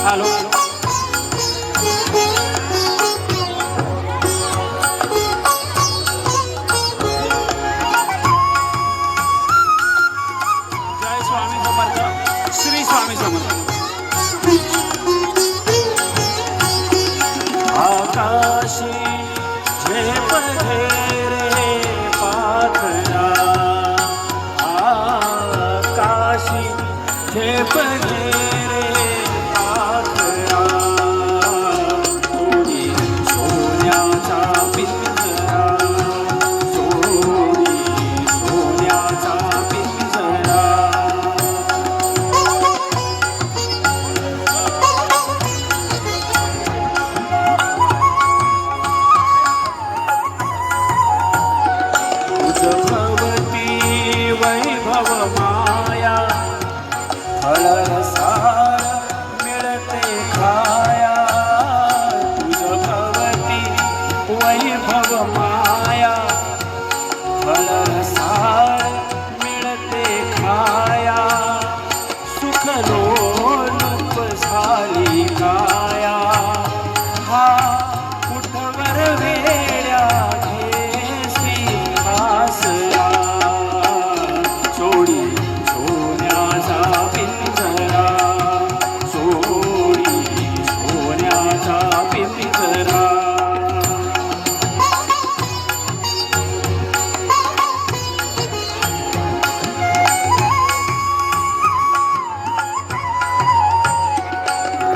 hello जय स्वामी समर्थ श्री स्वामी समर्थ आकाशी झेप घेरे पाखरा आकाशी झेप घेरे पाखरा सोनी सोन्याचा पिंजरा सोनी सोन्याचा पिंजरा भवती वैभव माया फळसार मिळते खाया तुझ भवती वैभव माया फळसार मिळते खाया सुख लोलुप झाली काया हा कुठवर वेड्या घेसी आसरा सोडी सोन्याचा पिंजरा सोडी सोन्याचा पिंजरा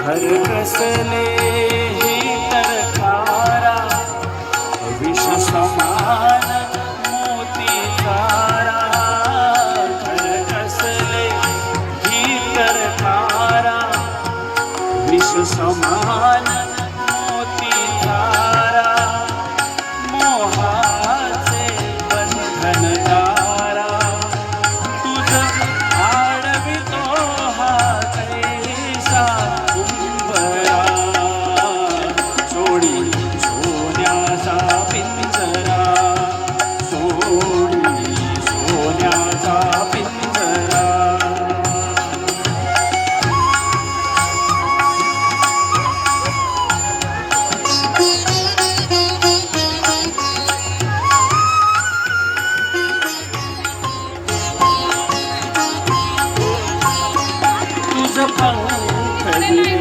घर कसले ही तरकारा विष समान मोती तारा घर कसले ही तरकारा विष समान मोती तारा मोहाचे बंधन तारा तुझ आडवितो हा कैसा उंबरा सोडी सोन्याचा पिंजरा सोडी सोन्याचा पिंजरा तुझ पंख